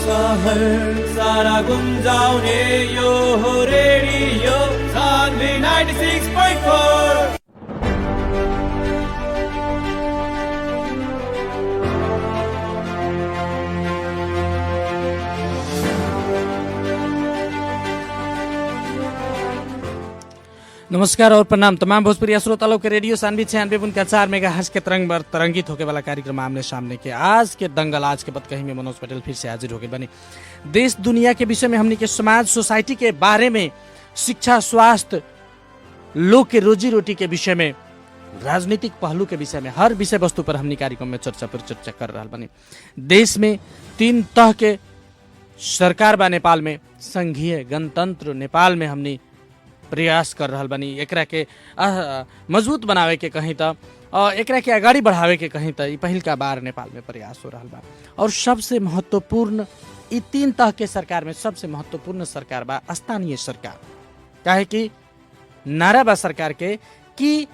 सहर सारा गुंजाउने यो हो रेडियो सान्वी 96.4। नमस्कार और प्रणाम तमाम भोजपुरी श्रोतालों के रेडियो सानवी 96.4 मेगाहर्ट्ज के तरंग पर तरंगित होके वाला कार्यक्रम आमने सामने के आज के दंगल आज के बतकही में मनोज पटेल फिर से हाजिर हो गए बनी। देश दुनिया के विषय में हमने के समाज सोसाइटी के बारे में, शिक्षा, स्वास्थ्य, लोग के रोजी रोटी के विषय में, राजनीतिक पहलू के विषय में, हर विषय वस्तु पर हमने कार्यक्रम में चर्चा कर रहा बनी। देश में 3 तह के सरकार बा नेपाल में, संघीय गणतंत्र नेपाल में हमने प्रयास कर रहा बनी। एकरा के मजबूत बनावे के कहीं तो एकरा के आगाड़ी बढ़ावे के कहीं तो पहिलका बार नेपाल में प्रयास हो रहा बा। और सबसे महत्वपूर्ण 3 तह के सरकार में सबसे महत्वपूर्ण सरकार बा स्थानीय सरकार। काहे कि नारा बा सरकार के कि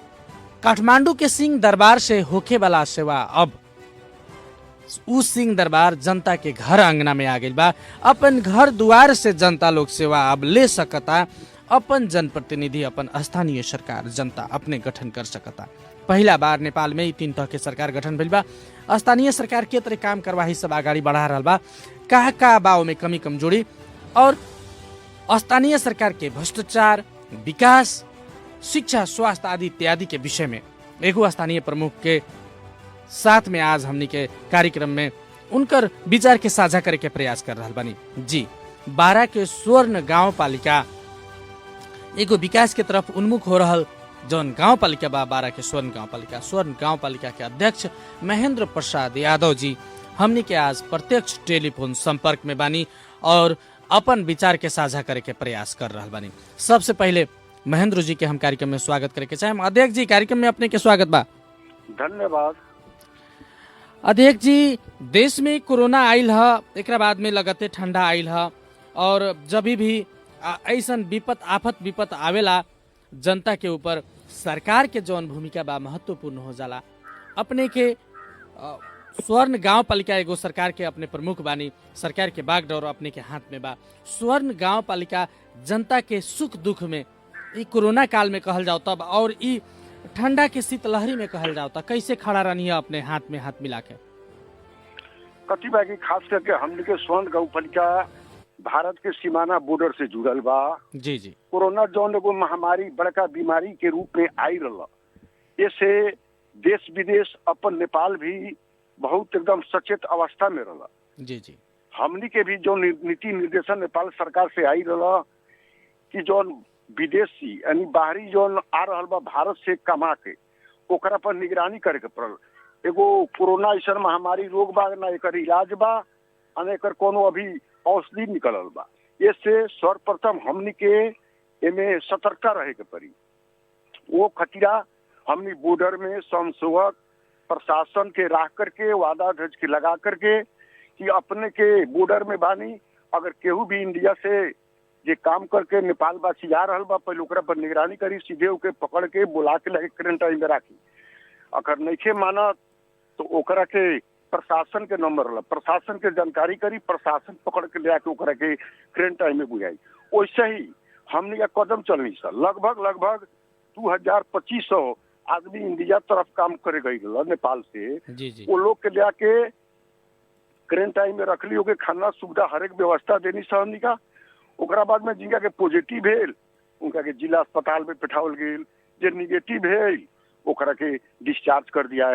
काठमांडू के सिंह दरबार से होके वाला सेवा अब उ सिंह दरबार जनता के घर अंगना में आ गई बा। अपन घर द्वार से जनता लोग सेवा अब ले सकता। अपन जनप्रतिनिधि, अपन स्थानीय सरकार जनता अपने गठन कर सकता। पहला बार नेपाल में 3 तह के सरकार गठन भइल बा। स्थानीय सरकार के तरह काम करवाही सब आगाड़ी बढ़ा रहा बा। का बाव में कमी कमजोरी और स्थानीय सरकार के भ्रष्टाचार, विकास, शिक्षा, स्वास्थ्य आदि इत्यादि के विषय में एगो स्थानीय प्रमुख के साथ में आज हमनी के कार्यक्रम में उनकर विचार के साझा करे के प्रयास कर रहा बनी। जी, बारा के स्वर्ण गाँव पालिका एगो विकास के तरफ उन्मुख हो रहा जौन गाँव पालिका बा बारा के स्वर्ण गाँव पालिका के अध्यक्ष महेंद्र प्रसाद यादव जी हमनी के आज प्रत्यक्ष टेलीफोन संपर्क में बानी और अपन विचार के साझा करे के प्रयास कर रहा बानी। सबसे पहले महेंद्र जी के हम कार्यक्रम में स्वागत करे के चाहे। अध्यक्ष जी, कार्यक्रम में अपने के स्वागत बा। धन्यवाद। अध्यक्ष जी, देश में कोरोना आइल है, एक बाद में लगते ठंडा आइल है और जब भी ऐसन आफत विपत आवेला जनता के ऊपर सरकार के जौन भूमिका बा महत्वपूर्ण हो जाला। अपने के स्वर्ण गांव पालिका एगो सरकार के अपने प्रमुख बानी, सरकार के बागडोर अपने के हाथ में बा। स्वर्ण गांव पालिका जनता के सुख दुख में ई कोरोना काल में कहल जाओ तब और ई ठंडा के शीतलहरी में कहल जाओ तब कैसे खड़ा रहनी है अपने हाथ में हाथ मिला के? कथी बा कि खास करके हमने के स्वर्ण गांव पालिका भारत के सीमाना बॉर्डर से जुड़ल बा। जी जी, कोरोना जौन एगो महामारी बड़का बीमारी के रूप में आई रहा, ऐसे देश विदेश अपन नेपाल भी बहुत एकदम सचेत अवस्था में रहा। जी जी, हमनी के भी जो नीति निर्देशन नेपाल सरकार से आई रहा कि जौन विदेशी यानी बाहरी जौन आ रहा बा भारत से कमा के ओकरा पर निगरानी करे के पड़ल। एगो कोरोना ऐसा महामारी रोग बा, ना एकर इलाज बा, ना एकर कोनो अभी औषधि निकलल बा। इससे सर्वप्रथम हमनी के एमे सतर्कता रहे के पड़ी। वो खतिरा हमनी बॉर्डर में स्वयंसेवक प्रशासन के रह करके वादा ध्वज के लगा करके कि अपने के बॉर्डर में बानी, अगर केहू भी इंडिया से जे काम करके नेपाल वासी आ रहल बा पहले ओकरा पर निगरानी करी, सीधे ओके पकड़ के बुला के लगे क्वारंटाइन में राखी। अगर नइखे माना तो ओकरा के प्रशासन के नंबर रहा, प्रशासन के जानकारी करी, प्रशासन पकड़ के ले आके ओकरा के क्वारंटाइन में बुझाई। वैसे ही हमने का कदम चलनी सर लगभग 2500 आदमी इंडिया तरफ काम करे गई नेपाल से। जी जी, वो लोग के ले आके क्वारंटाइन में रखली, ओके खाना सुविधा हर एक व्यवस्था देनी सर हमनी का। ओकरा बाद में जिनका के पॉजिटिव भेल उनका के जिला अस्पताल में बैठावल गेल, जे निगेटिव भेल ओकरा के डिस्चार्ज कर दिया।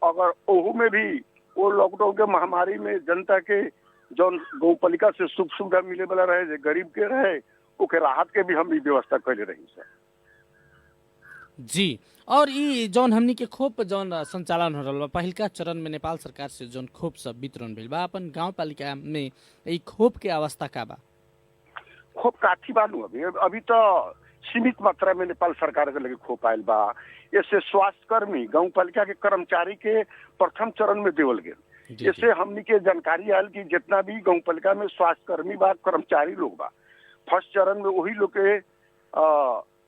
अगर ओहू में भी वो लॉकडाउन के महामारी में जनता के जौन गौ पालिका से सुख सुविधा मिले वाला रहे, जे गरीब के रहे ओके राहत के भी हम भी व्यवस्था कर रही सर। जी, और ई जौन हमनी के खोप जौन संचालन हो रहा पहिलका चरण में नेपाल सरकार से जौन खोप सब वितरण भेल बा, अपन गांव पालिका में ई खोप के अवस्था का बा? खोप काठी बानू अभी तो सीमित मात्रा में नेपाल सरकार के लगे खोप आयल बा। इससे स्वास्थ्य कर्मी गाँव पालिका के कर्मचारी के प्रथम चरण में देवल गेल। इससे हमनी के जानकारी आयल कि जितना भी गाँव पालिका में स्वास्थ्य कर्मी बा, कर्मचारी लोग बा, फर्स्ट चरण में वही लोग के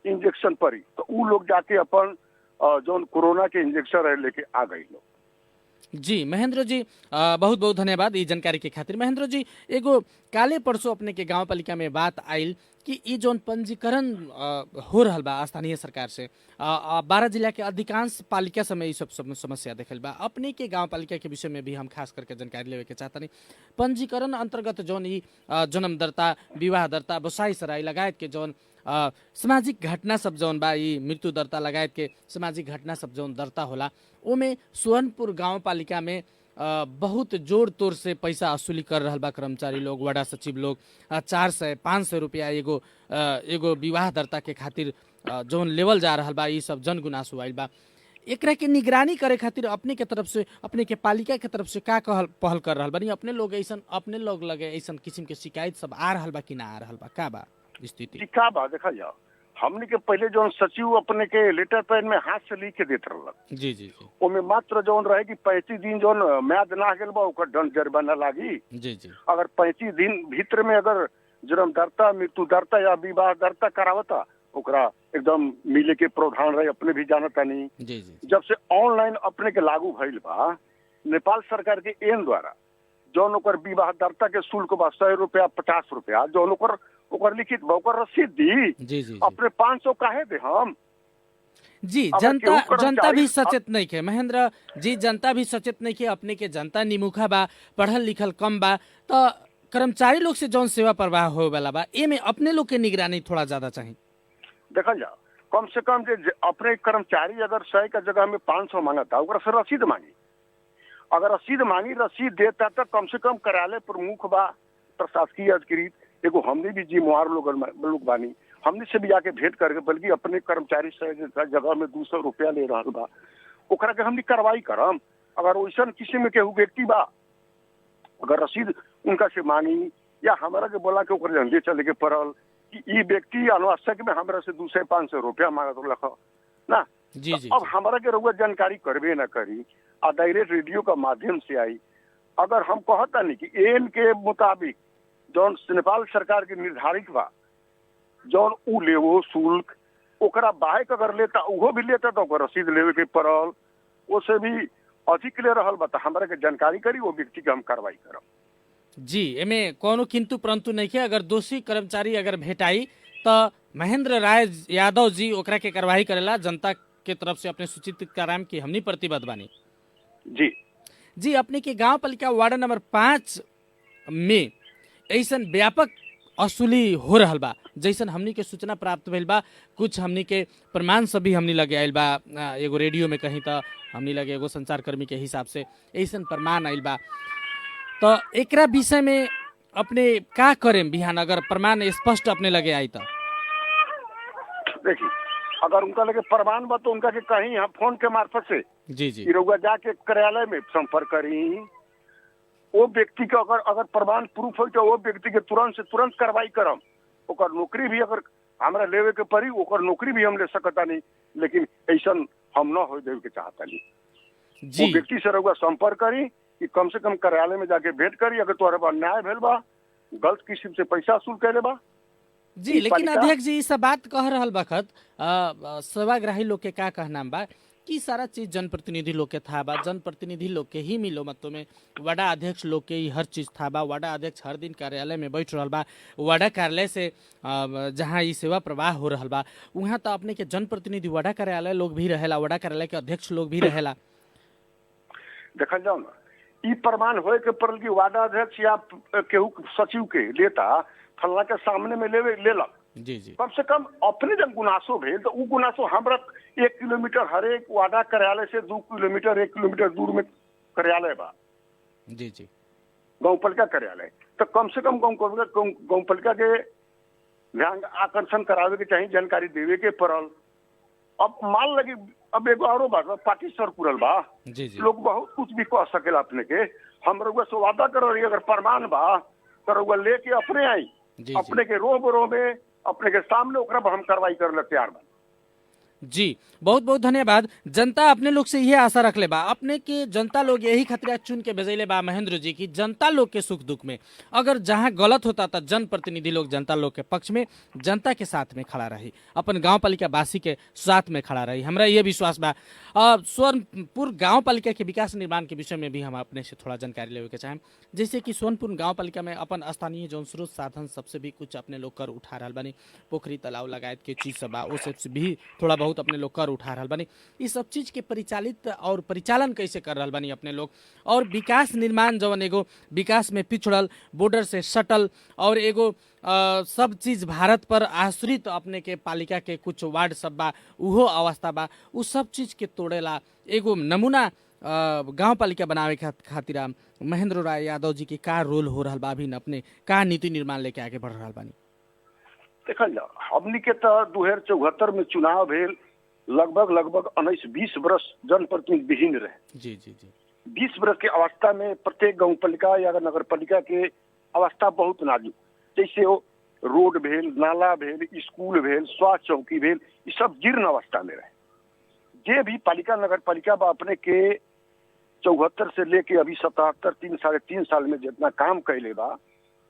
इंजेक्शन पड़ी तो उ लोग जाके अपन जौन कोरोना के इंजेक्शन रहे लेके आ गई लोग। जी महेंद्र जी बहुत बहुत धन्यवाद ई जानकारी के खातिर। महेंद्र जी एगो काले परसों अपने के गांव पालिका में बात आयल कि ई जोन पंजीकरण हो रहा बा स्थानीय सरकार से 12 जिला के अधिकांश पालिका समय ये सब समस्या देखल बा। अपने के गांव पालिका के विषय में भी हम खास करके जानकारी लेवे के चाहता नहीं। पंजीकरण अंतर्गत जोन ई जन्म दर्ता, विवाह दर्ता, बसाई सराई लगायत के जोन सामाजिक घटना सब जौन बा, ई मृत्यु दर्ता लगायत के सामाजिक घटना सब जौन दर्ता होला, ओमे सोहनपुर गांव पालिका में बहुत जोड़ तोड़ से पैसा वसूली कर रहा बा कर्मचारी लोग, वार्ड सचिव लोग 400-500 रुपया एगो विवाह दर्ता के खातिर जौन लेवल जा रहा बा, ई सब जन गुनासो आइल बा। एकरा के निगरानी करे खातिर अपने के तरफ से, अपने के पालिका के तरफ से का पहल कर रहा बनी? अपने लोग लगे ऐसा किस्म के शिकायत सब आ रहा बा कि ना आ रहा बा? का बा स्थिति? का बा देखा जाओ, हमने के पहले जो सचिव अपने के लेटर पैड में हाथ से लिख के देते रहल। जी जी जी। ओमे मात्र जौन रहे कि 35 दिन जौन म्याद ना गेल बा ओकर दंड जुर्माना लागी। जी जी। अगर 35 दिन भीतर में अगर जन्म दर्ता, मृत्यु दर्ता या विवाह दर्ता करावता ओकरा एकदम मिले के प्रावधान रहे, अपने भी जानता नहीं। जी जी। जब से ऑनलाइन अपने के लागू भइल बा नेपाल सरकार के एन द्वारा, जौन ओकर विवाह दर्ता के शुल्क बा 100 रुपया 50 रुपया, जौन ओकर लिखित बा ओकर रसीद दी। जी जी। अपने 500 काहे दे हम? जी जनता भी सचेत नहीं के महेंद्र जी, जनता भी सचेत नहीं के। अपने के जनता निमुखा बा, पढ़ल लिखल कम बा, तो कर्मचारी लोग से जौन सेवा प्रवाह हो वाला बा ए में अपने लोग के निगरानी थोड़ा ज्यादा चाहिए। देखल जाओ, कम से कम जे अपने कर्मचारी अगर 100 का जगह में 500 मांगता ओकरा से रसीद मांगी। अगर रसीद मांगी, रसीद देता तो कम से कम कार्यालय प्रमुख बा, प्रशासकीय अधिकृत, एगो हमने भी जिम्मेवार लोग बानी, हमने से भी आके भेंट करके, बल्कि अपने कर्मचारी से जगह में 200 रुपया ले रहा बा ओकरा के हमने कार्रवाई करम। अगर वैसा किसी में केहू व्यक्ति बा अगर रसीद उनका से मांगी या हमारा के बोला के ओकर झंडे चले के पड़ल कि ई व्यक्ति अनावश्यक में हमरा से 200-500 रुपया मांगत लख ना। जी जी। अब हमारा के रउआ जानकारी करबे ना करी आ डायरेक्ट रेडियो का माध्यम से आई। अगर हम कहता नहीं कि एन के मुताबिक जौन नेपाल सरकार के निर्धारित बा जौन उ लेवो शुल्क ओकरा बाहक अगर लेता उहो भी लेता तो ओकर रसीद लेवे के पड़ल, ओसे भी अधिक ले रहल बा तो हमरा के जानकारी करी, वो व्यक्ति के हम कार्रवाई करब। जी एमे कोनो किंतु परंतु नहीं के। अगर दोषी कर्मचारी अगर भेटाई तो महेंद्र राय यादव जी ओकरा के कार्रवाई करेला। जनता के तरफ से अपने सूचित कराम की हमनी प्रतिबद्ध बानी। जी जी। अपने के गांव पालिका वार्ड नंबर 5 में ऐसा व्यापक वसूली हो रहा बा, जैसन हमनी के सूचना प्राप्त भइल बा। कुछ हमनी के प्रमाण सभी हमनी लगे आइल बा, एगो रेडियो में कहीं तो हमनी लगे एगो संचारकर्मी के हिसाब से ऐसा प्रमाण आइल बा। तो एकरा विषय में अपने का करें बिहान अगर प्रमाण स्पष्ट अपने लगे आई तो? देखिए, अगर उनका लगे प्रमाण बा तो उनका के कहीं हम फोन के मार्फत से जी जी रउआ जाके कार्यालय में संपर्क करी। वो व्यक्ति के अगर प्रमाण प्रूफ हो तो वो व्यक्ति के तुरंत से तुरंत कार्रवाई करम। ओकर नौकरी भी अगर हमरा लेवे के पड़ी ओकर नौकरी भी हम ले सकता नहीं, लेकिन ऐसा हम न हो देवे के चाहता नहीं। वो व्यक्ति से रउआ संपर्क करी कि कम से कम कार्यालय में जाके भेंट करी। अगर तोहरे बा अन्याय भेल बा, गलत किस्म से पैसा वसूल कैले बा जी। लेकिन अध्यक्ष जी सब बात कह रहा बखत सेवाग्राही लोग के का कहना बा कि सारा चीज जनप्रतिनिधि लोग के था बा, जनप्रतिनिधि लोग के ही मिलो मतों में वार्ड अध्यक्ष लोग के ही हर चीज था बा। वार्ड अध्यक्ष हर दिन कार्यालय में बैठ रहा बा, वार्ड कार्यालय से जहाँ ये सेवा प्रवाह हो रहा बा वहाँ तो अपने के जनप्रतिनिधि वार्ड कार्यालय लोग भी रहेला, वार्ड कार्यालय के अध्यक्ष लोग भी रहेला। देखल जाओ ना, ई प्रमाण होए के पड़ल कि वार्ड अध्यक्ष या केहू सचिव के लेता फलना के सामने में लेलक। जी जी। कम से कम अपने जब गुनासो भेल तो उ गुनासो हमरा 1 किलोमीटर हर एक वार्ड कार्यालय से 2 किलोमीटर 1 किलोमीटर दूर में कार्यालय बा। जी जी। गाँवपालिका कार्यालय तो कम से कम गाँवपालिका के ध्यान आकर्षण करावे के चाहिए, जानकारी देवे के पड़ल। अब मान लगी अब एगो और बात पार्टी सर्कुलर बा, जी जी। लोग बहुत कुछ भी कह सकेला अपने के। हम रउआ से वादा कर रही अगर प्रमाण बा तो रउआ लेके अपने आई, अपने के रो में अपने के सामने ओकरा हम कार्रवाई करे तैयार बा। जी बहुत बहुत धन्यवाद। जनता अपने लोग से यह आशा रख ले बा, अपने के जनता लोग यही खतरा चुन के भेजले बा महेंद्र जी की जनता लोग के सुख दुख में अगर जहां गलत होता था जनप्रतिनिधि लोग जनता लोग के पक्ष में जनता के साथ में खड़ा रही, अपन गांव पालिका वासी के साथ में खड़ा रही। हमरा ये विश्वास बा। सोनपुर गांव पालिका के विकास निर्माण के विषय में भी हम अपने से थोड़ा जानकारी लेवे के चाहें। जैसे कि सोनपुर गांव पालिका में अपन स्थानीय जौन स्रोत साधन सबसे भी कुछ अपने लोग कर उठा रहा बानी, पोखरी तालाब लगायत के चीज सब बा वो सबसे भी थोड़ा बहुत अपने लोग कर उठा रहा बानी। इस सब चीज के परिचालित और परिचालन कैसे कर रहा बानी अपने लोग, और विकास निर्माण जवन एगो विकास में पिछड़ल, बॉर्डर से सटल और एगो सब चीज भारत पर आश्रित अपने के पालिका के कुछ वार्ड सब बा उहो अवस्था बा, उ सब चीज के तोड़ेला एगो नमूना गांव पालिका बनावे खातिर महेंद्र राय यादव जी के का रोल हो रहा बा, अभी अपने का नीति निर्माण लेके आगे बढ़ रहा बानी। देखल जाओ, हमनी के तो 2074 में चुनाव भेल, लगभग 19-20 वर्ष जनप्रतिनिधि विहीन रहे। जी जी जी 20 वर्ष के अवस्था में प्रत्येक गांव पालिका या नगर पालिका के अवस्था बहुत नाजुक, जैसे वो रोड भेल, नाला भेल, स्कूल भेल, स्वास्थ्य चौकी भेल, ये सब जीर्ण अवस्था में रहे। जे भी पालिका नगर पालिका बा अपने के 74 से लेके अभी 77 3 साल में जितना काम कैले बा,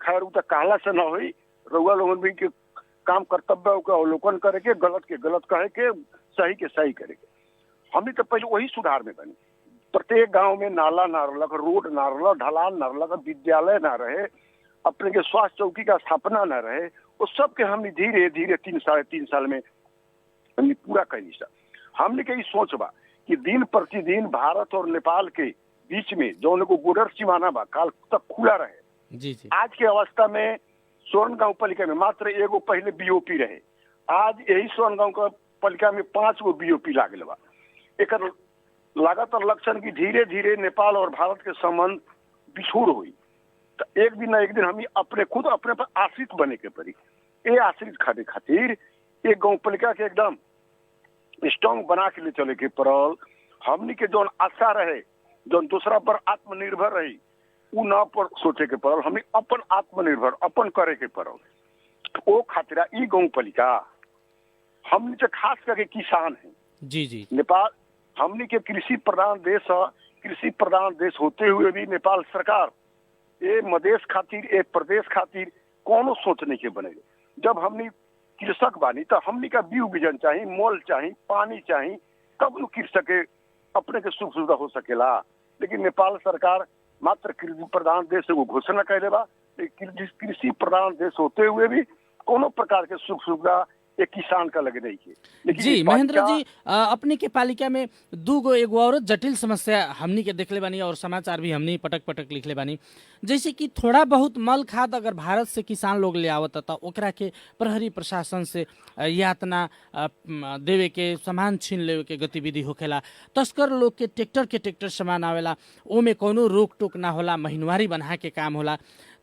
खैर उ तो कहला से न होई, रउआ लोगन भी के काम कर्तव्य का अवलोकन करे के, गलत के गलत कहे के, सही के सही करे के। हमने तो पहले वही सुधार में बनी। प्रत्येक गांव में नाला ना रहलक, रोड ना रहलक, ढलान ना रहलक, विद्यालय ना रहे, अपने के स्वास्थ्य चौकी का स्थापना न रहे, वो सब के हमने धीरे धीरे 3 साल में हमने पूरा कैली। हमने के सोच बा कि दिन प्रतिदिन भारत और नेपाल के बीच में जो को बॉर्डर सीमाना बा काल तक खुला रहे। जी जी आज के अवस्था में सोन गांव पालिका में मात्र एगो पहले बीओपी रहे, आज यही सोन गांव का पालिका में 5 गो बीओपी लागल बा। एक लागत और लक्षण की धीरे धीरे नेपाल और भारत के संबंध बिछोड़ हुई, तो एक दिन न एक दिन हम अपने खुद अपने पर आश्रित बने के पड़ी। ये आश्रित खाने खातिर एक गांव पालिका के एकदम स्ट्रॉन्ग बना के ले चले के पड़ल। हमनी के जो आशा रहे, जो दूसरा पर आत्मनिर्भर रही, उ न पर सोचे के पड़ल, हमें अपन आत्मनिर्भर अपन करे के पड़ल। वो खातिर ई गांव पालिका हमनी के खास करके किसान है। जी जी नेपाल हमनी के कृषि प्रधान देश है, कृषि प्रधान देश होते हुए भी नेपाल सरकार ये मधेश खातिर, ये प्रदेश खातिर कोनो सोच नहीं के बने। जब हमनी कृषक बानी तो हमनी का बीज बीजन चाहिए, मोल चाहिए, पानी चाहिए, तब न कृषक के अपने के सुख सुविधा हो सकेला। लेकिन नेपाल सरकार मात्र कृषि प्रधान देश को घोषणा कैले बा, कृषि प्रधान देश होते हुए भी कोनो प्रकार के सुख सुविधा एक किसान का लगे नहीं है। लेकिन जी महेंद्र जी, अपने के पालिका में दूगो एगो और जटिल समस्या हमनी के देखले बानी और समाचार भी हमनी पटक पटक लिखले बानी, जैसे कि थोड़ा बहुत मल खाद अगर भारत से किसान लोग ले आवत था ओकरा के प्रहरी प्रशासन से यातना देवे के, सामान छीन लेवे के गतिविधि होखेला, तस्कर लोग के ट्रैक्टर सामान आवेला, ओमे कोनो रोक टोक ना होला, महीनवारी बना के काम होला।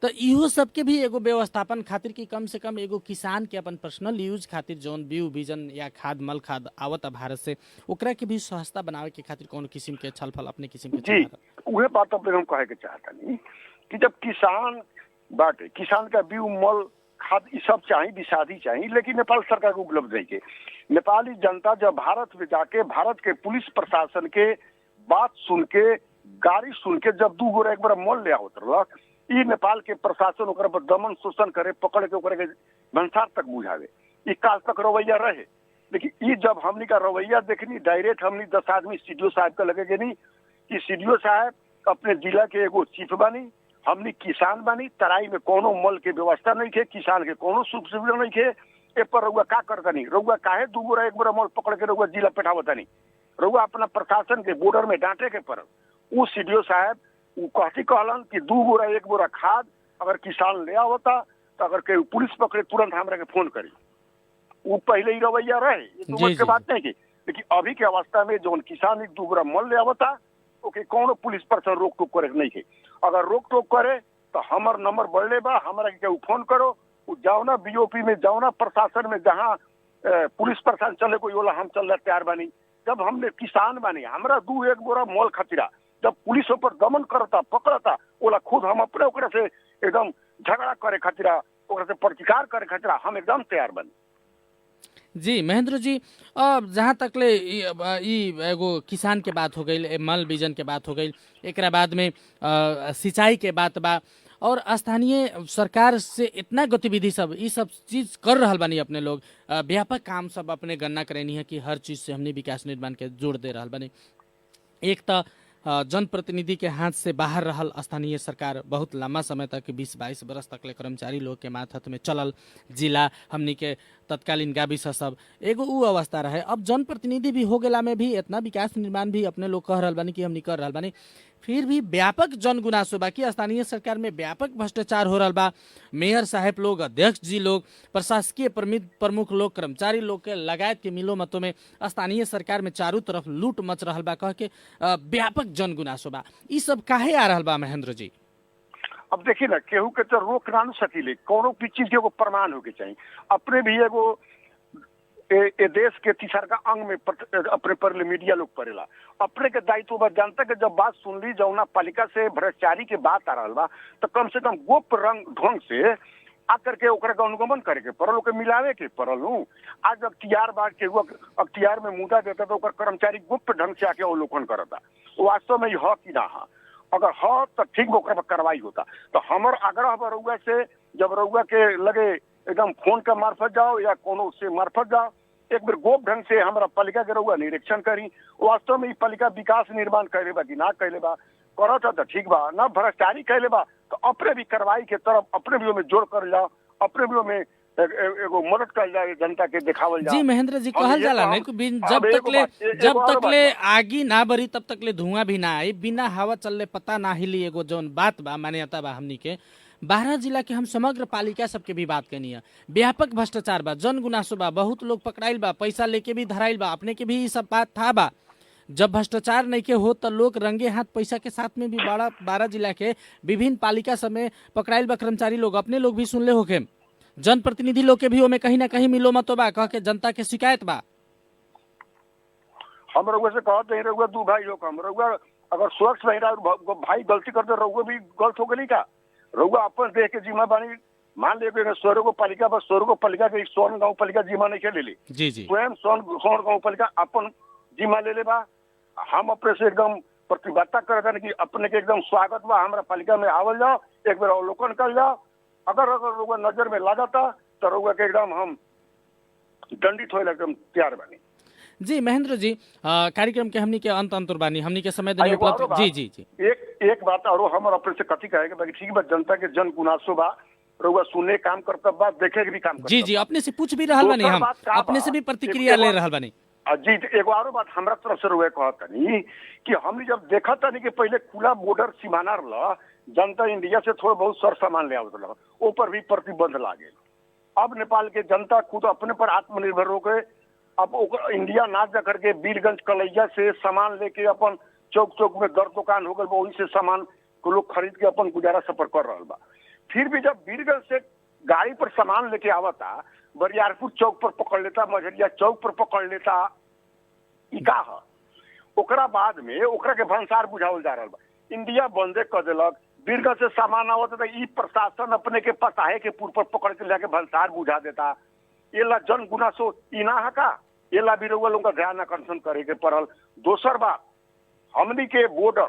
तो इहो सबके भी एगो व्यवस्थापन खातिर कि कम से कम एगो किसान के अपन पर्सनल यूज खातिर जौन बीज बीजन या खाद मल खाद आवत भारत से, ओकरा के भी सस्ता बनावे के खातिर कोनो किस्म के छलफल अपने किस्म के जी उहे बात अपने हम कहे के चाहता नहीं कि जब किसान बाटे, किसान का बीज मल खाद ये सब चाहिए, विषादी चाहिए, लेकिन नेपाल सरकार को उपलब्ध नहीं के। नेपाली जनता जब भारत में जाके भारत के पुलिस प्रशासन के बात सुन के, गाड़ी सुन के जब 2 गोरा एक बार मल ले आवत रहलक, ई नेपाल के प्रशासन ओकरा पर दमन शोषण करे, पकड़ के ओकरा के भंसार तक बुझावे, ई काल तक रवैया रहे। लेकिन ई जब हमनी का रवैया देखनी, डायरेक्ट हमनी 10 आदमी सीडीओ साहब का लगे गनी कि सीडीओ साहब अपने जिला के एगो चीफ बानी, हमनी किसान बानी, तराई में कोनो मल के व्यवस्था नहीं थे, किसान के कोनो सुख सुविधा नहीं थे, ए पर रउआ का करतनी, रउआ काहे 2 गोरा एक बार मल पकड़ के रउआ जिला पेठावतनी, रउआ अपना प्रशासन के बॉर्डर में डांटे के पड़ल। उ सीडीओ साहब उ कहती कहलन कि 2 गोरा 1 बोरा खाद अगर किसान ले आवता तो अगर के पुलिस पकड़े तुरंत हमरा के फोन करी। वो पहले ही रवैया रहे, ये तो बात नहीं की। लेकिन अभी के अवस्था में जो किसान 1-2 गोरा मल ले आवता ओके कोनो पुलिस पर्सन रोक टोक करे नहीं के। अगर रोक टोक करे तो हमार नंबर बढ़ले बा, हमरा के फोन करो, उ जाओ ना बीओपी में, जाओ ना प्रशासन में, जहाँ पुलिस प्रशासन चले कोई बोला हम चल तैयार बानी। जब हमने किसान बानी, हमरा 2-1 बोरा मोल खतिरा जब पुलिस पर दमन करता, पकड़ता, ओला खुद हम अपने ओकरा से एकदम झगड़ा करे खतिरा, ओकरा से प्रतिकार करे खतिरा हम एकदम तैयार बानी। जी महेंद्र जी, अब जहाँ तकले ई एगो किसान के बात हो गई, मल बीजन के बात हो गई, एकरा बाद में सिंचाई के बात बा, और स्थानीय सरकार से इतना गतिविधि सब ये सब चीज कर रहल बानी अपने लोग, व्यापक काम सब अपने गणना करेनी है कि हर चीज से हमने विकास निर्माण के जोड़ दे रहल बानी। एक तो जनप्रतिनिधि के हाथ से बाहर रहल स्थानीय सरकार बहुत लंबा समय तक 20-22 बरस तक ले कर्मचारी लोग के माथत में चलल, जिला हमनी के तत्कालीन गाविस सब एगो उ अवस्था रहे। अब जनप्रतिनिधि भी हो गेला में भी इतना विकास निर्माण भी अपने लोग कह रहल बानी कि हमनी कर रहल बानी, फिर भी व्यापक जनगुनासो बा कि स्थानीय सरकार में व्यापक भ्रष्टाचार हो रहल बा। मेयर साहब लोग, अध्यक्ष जी लोग, प्रशासकीय प्रमुख लोग, कर्मचारी लोग के लगायत के मिलो मतों में स्थानीय सरकार में चारों तरफ लूट मच रहल बा कह के व्यापक जनगुनासो बा। ई सब काहे आ रहल बा महेंद्र जी? अब देखिए ना, केहू के तो रोक ना सकीले, कोनो भी चीज के एगो प्रमाण होके चाहिए। अपने भी एगो ए देश के तीसरा अंग में अपने पर मीडिया लोग पड़ेला, अपने के दायित्व बा। जनता के जब बात सुन ली, जौना पालिका से भ्रष्टाचारी के बात आ रहा बा, तो कम से कम गोप्त ढंग से आकर के ओकरा का अनुगमन करे के पड़ल, ओके मिलावे के पड़ल। आज अख्तियार बा के अख्तियार में मुद्दा देता तो कर्मचारी गुप्त ढंग से आके अवलोकन करता, वास्तव में ह कि ना ह। अगर ह तो ठीक ओकरा कार्रवाई होता। तो हमर आग्रह बा रउआ से, जब रउआ के लगे एकदम फोन के मार्फत जाओ या कोनो से मार्फत जाओ, एक बार गोप ढंग से हमारा पालिका के रउआ निरीक्षण करी, वास्तव में पालिका विकास निर्माण कैले बा कि ना कैले बा। करत तो ठीक बा, ना भ्रष्टाचारी कैले बा तो अपने भी कार्रवाई के तरफ अपने भी में जोड़ कर जाओ, अपने भी में एगो मदद कर जाए, जनता के दिखावल जाए। जी महेंद्र जी, कहल जाला नहीं कि जब तकले आगी ना बरी तब तकले धुआं भी ना आई, बिना हवा चलले पता ना हिली, एगो जौन बात बा मान्यता बा। हमनी के 12 जिला के हम समग्र पालिका सबके भी बात करनी है, व्यापक भ्रष्टाचार बा, जनगुनासो बा, बहुत लोग पकड़ाइल बा, पैसा लेके भी धराइल बा, अपने के भी ये सब बात था बा। जब भ्रष्टाचार नहीं के हो तो लोग रंगे हाथ पैसा के साथ में भी 12 जिला के विभिन्न पालिका सब में पकड़ाइल बा कर्मचारी लोग, अपने लोग भी सुनले होके, जनप्रतिनिधि लोग के भी ओमे कहीं ना कहीं मिलो मतो बा, कह के जनता के शिकायत बा। हम रउआ से कहत नहीं, रउआ दू भाई लोग, हम रउआ अगर स्वच्छ नहीं रहा भाई गलती करते, रउआ भी गलत हो गई का? रउआ अपन देख के जिम्मा बानी, मान ले 16 को पालिका बस 16 को पालिका के 16 गाँव पालिका जिम्मा नहीं के ले जी जी, स्वयं 16 गाँव पालिका अपन जिम्मा ले बा। हम अपने से एकदम प्रतिबद्धता करते कि अपने के एकदम स्वागत बा, हमारा पालिका में आवल जाओ, एक बार अवलोकन कर जाओ। अगर रउआ नजर में लागता तो रउआ के एकदम हम दंडित होए एकदम तैयार बानी। जी महेंद्र जी, कार्यक्रम के हमनी के अंत बानी, हमनी के समय देने उपलब्ध। जी जी जी, एक बात और हमर अपने से कथी कहे के बाकी ठीक बा, जनता के जन गुनासो बा, रउआ सुने काम करता बा, देखे के भी काम करता। जी जी, अपने से पूछ भी रहल बानी, हम अपने से भी प्रतिक्रिया ले रहल बानी। जी, एगो और बात हमरा तरफ से रउआ कहतनी कि हमने जब देखा तनी कि पहले खुला बॉर्डर सीमाना रहा, जनता इंडिया से थोड़ा बहुत सर सामान ले आवत रहा, ऊपर भी प्रतिबंध लागे। अब नेपाल के जनता खुद अपने पर आत्मनिर्भर हो गए। अब इंडिया ना जा करके वीरगंज कलैया से सामान लेके अपन चौक चौक में दर दुकान हो गए, वही से सामान को लोग खरीद के अपन गुजारा सफर कर रहा बा। फिर भी जब वीरगंज से गाड़ी पर सामान लेके आवता, बरियारपुर चौक पर पकड़ लेता, मझरिया चौक पर पकड़ लेता, ई का है? ओकरा बाद में ओकरा के भंसार बुझावल जा रहा बा। इंडिया बंदे कर देलक, वीरगंज से सामान आवत तो ई प्रशासन अपने के पताहे के पुर पर पकड़ के लेके भंसार बुझा देता। ये ला जन गुनासो ई ना है का? ये ला भी लोगों का ध्यान आकर्षण करे के पड़ल। दोसर बात, हमनी के बॉर्डर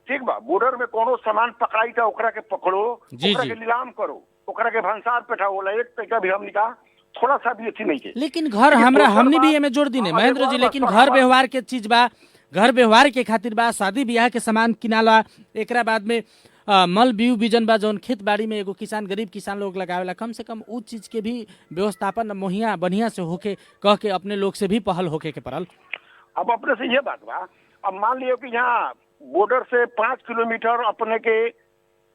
ठीक बा, बॉर्डर में कोनो सामान पकड़ाई था ओकरा के पकड़ो, ओकरा के नीलाम करो, ओकरा के भंसार पेठाओ, एक पैसा भी हमनी का थोड़ा सा भी अच्छी नहीं है। लेकिन घर हमरा हमनी भी एमे जोड़ दीने महेंद्र जी, लेकिन घर व्यवहार के चीज बा, घर व्यवहार के खातिर बा, शादी ब्याह के सामान किनाला, एकरा बाद में मल बीउ बीजन बा, जौन खेत बाड़ी में एगो किसान गरीब किसान लोग लगावेला, कम से कम उ चीज के भी व्यवस्थापन मोहिया बढ़िया से होके कह के अपने लोग से भी पहल होके के पड़ल। अब अपने से ये बात बा, अब मान लियो कि यहाँ बॉर्डर से 5 किलोमीटर अपने के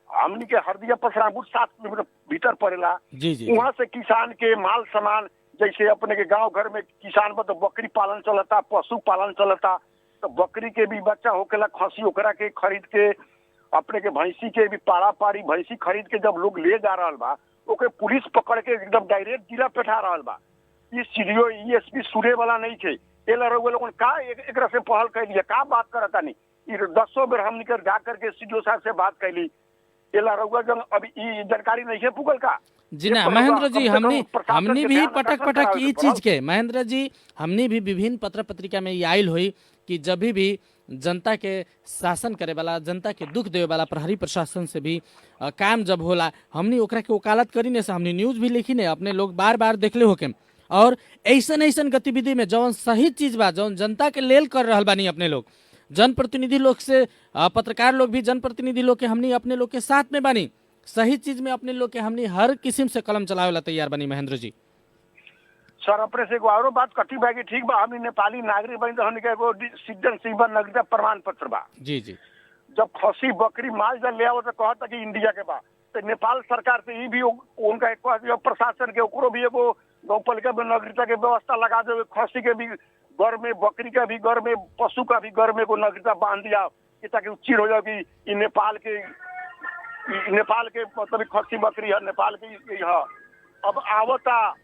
हमनी के हरदिया पसरापुर 7 किलोमीटर भीतर पड़ेला। जी जी, वहाँ से किसान के माल सामान, जैसे अपने के गांव घर में किसान बा तो बकरी पालन चलता, पशु पालन चलता, तो बकरी के भी बच्चा होकेला, खसी ओकरा के खरीद के, अपने के भैंसी के भी पाड़ा पाड़ी भैंसी खरीद के जब लोग ले जा रहा बा, ओके पुलिस पकड़ के एकदम डायरेक्ट जिला पेठा रहा बा। ये सीडीओ ESP सुने वाला नहीं थे, एला रउआ लोगन का एकरा से पहल कैली, का बात करता नहीं। 10 बेर हम निकल जा करके सीडीओ साहब से बात कैली, एला रउआ जन अभी ई जानकारी नहीं है पुगल का। जी ना महेंद्र जी, हमने भी पटक पटक ई चीज के महेंद्र जी हमने भी विभिन्न पत्र पत्रिका में आयल हुई कि जब भी जनता के शासन करे वाला, जनता के दुख देवे वाला प्रहरी प्रशासन से भी काम जब होला, हमने ओकरा के वकालत करी ने से हमने न्यूज भी लिखी ने, अपने लोग बार बार देखले होके। और ऐसन गतिविधि में जौन सही चीज बा, जौन जनता के लेल कर रहल बानी अपने लोग, जनप्रतिनिधि लोग से पत्रकार लोग भी जनप्रतिनिधि लोग के हमने अपने लोग के साथ में बानी, सही चीज में अपने लोग के हमने हर किस्म से कलम चलावे ला तैयार बनी। महेंद्र जी सर अपने से एगो औरो बात कटी बा कि ठीक बा हमनी नेपाली नागरिक बनी तो हमनी के एगो सिटीजनशिप नागरिकता प्रमाण पत्र बा। जी जी जब खसी बकरी माल जब ले आओ तो कहता कि इंडिया के बा, तो नेपाल सरकार से ई भी उनका एक प्रशासन के ओकरो भी एगो गौपालिका में नागरिकता के व्यवस्था लगा दे, खसी के भी घर में, बकरी का भी घर में, पशु का भी घर में एगो नागरिकता बांध दिया कि ताकि चिर हो जाओ कि ई नेपाल के मतलब खसी बकरी है, नेपाल के है। अब आवता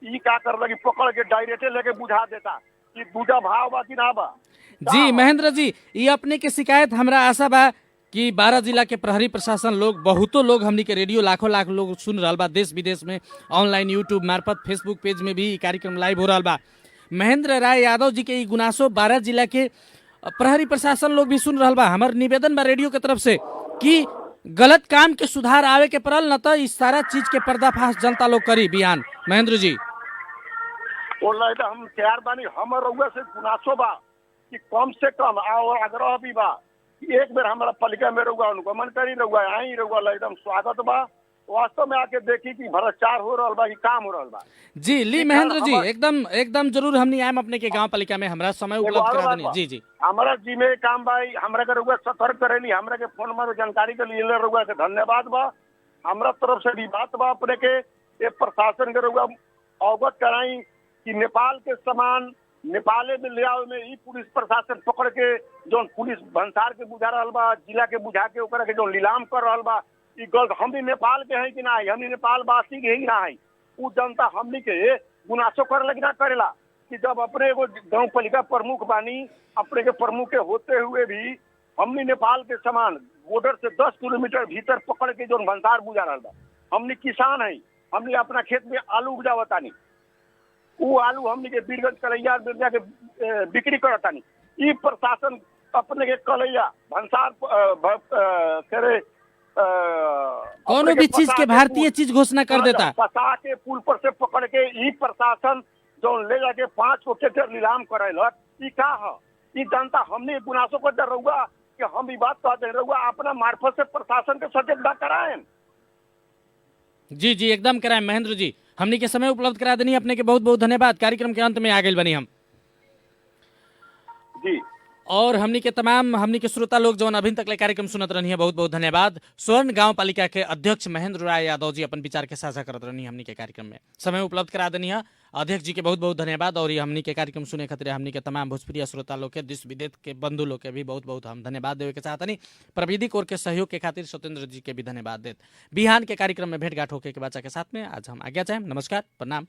ई का कर लगी पकड़ के डायरेक्टे लेके बुझा देता कि दूजा भाव बा कि ना बा। जी महेंद्र जी, ये अपने के शिकायत हमरा आशा बा कि 12 जिला के प्रहरी प्रशासन लोग, बहुतों लोग हमनी के रेडियो लाखों लाख लोग सुन रहा बा, देश विदेश में ऑनलाइन यूट्यूब मार्फत फेसबुक पेज में भी कार्यक्रम लाइव हो रहा बा। महेंद्र राय यादव जी के गुनासो 12 जिला के प्रहरी प्रशासन लोग भी सुन रहा बा। हमार निवेदन बा रेडियो के तरफ से कि गलत काम के सुधार आवे के पड़ल, न तो इस सारा चीज के पर्दाफाश जनता लोग करी बिहान। महेंद्र जी तो हम तैयार बानी, हमर रउआ से गुनासो बा कि कम से कम और आग्रह भी बा कि एक बेर हमारा पालिका में रउआ अनुगमन करी, रउआ आई, रउआ एकदम स्वागत बा, वास्तव में आके देखी कि भ्रष्टाचार हो रहा बा कि काम हो रहा बा। जी ली महेंद्र जी, एकदम जरूर हमनी आएम अपने के गांव पालिका में, हमरा समय उपलब्ध करा देनी। जी जी हमारा जिम्मे काम बा, हमरा के रउआ सतर्क करेली, हमरा के फोन में जानकारी के लिए रउआ के धन्यवाद बा। हमरा तरफ से भी बात बा अपने के प्रशासन के रउआ अवगत कराई कि नेपाल के सामान नेपाले में ले आओ में ई पुलिस प्रशासन पकड़ के जो पुलिस भंसार के बुझा रहा बा, जिला के बुझा के ओकरा के जो नीलाम कर रहा बा, ई गलत। हम भी नेपाल के हैं कि ना, हम नेपाल वासी के ही ना है, उ जनता हमनी के गुनासो करे लगी ना करेला कि जब अपने एगो गाँव पालिका प्रमुख बानी, अपने के प्रमुख के होते हुए भी हमनी नेपाल के सामान बॉर्डर से 10 किलोमीटर भीतर पकड़ के जो भंसार बुझा रहा बा। हमनी किसान है, हमनी अपना खेत में आलू उपजावतानी, वो आलू हमनी के बीरगंज कलैया में जाके बिक्री करतानी। ई प्रशासन अपने के कलैया भंसार करे कोनो भी चीज के भारतीय चीज घोषणा कर देता, फंसा के पुल पर से पकड़ के ई प्रशासन जो ले जाके 5 को ट्रैक्टर नीलाम करेलक, ई का है? ई जनता हमने गुनासों को दर रहुआ कि हम भी बात कहते हैं, रहुआ अपना मार्फत से प्रशासन के सचेत कराएं। जी जी एकदम कराएं महेंद्र जी, हमने के समय उपलब्ध करा देनी, अपने के बहुत बहुत धन्यवाद। कार्यक्रम के अंत में आ गए बनी हम जी, और हमनी के श्रोता लोग जो अभी तक कार्यक्रम सुनत रही है, बहुत बहुत धन्यवाद। स्वर्ण गांव पालिका के अध्यक्ष महेंद्र राय यादव जी अपन विचार के साझा करत रही हमनी के कार्यक्रम में, समय उपलब्ध करा देनी है। अध्यक्ष जी के बहुत बहुत धन्यवाद। और ये हमनी के कार्यक्रम सुने खातिर हमनी के तमाम भोजपुरी श्रोता लोग के, देश विदेश के बंधु लोग के भी बहुत बहुत हम धन्यवाद देवे के चाहतनी। प्रविधि कोर के सहयोग के खातिर स्वतंत्र जी के भी धन्यवाद देत। बिहान के कार्यक्रम में भेंटघाट होके के बच्चा के साथ में आज हम आज्ञा चाहें। नमस्कार, प्रणाम।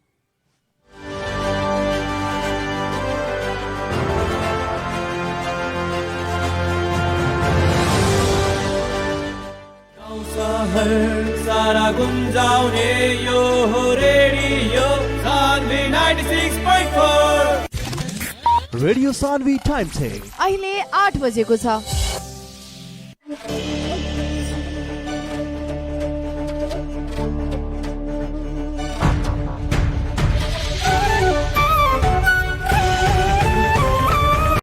सारा गुंजाउने यो हो radio Sanvi 96.4। Radio Sanvi time check अहिले 8 बजेको छ।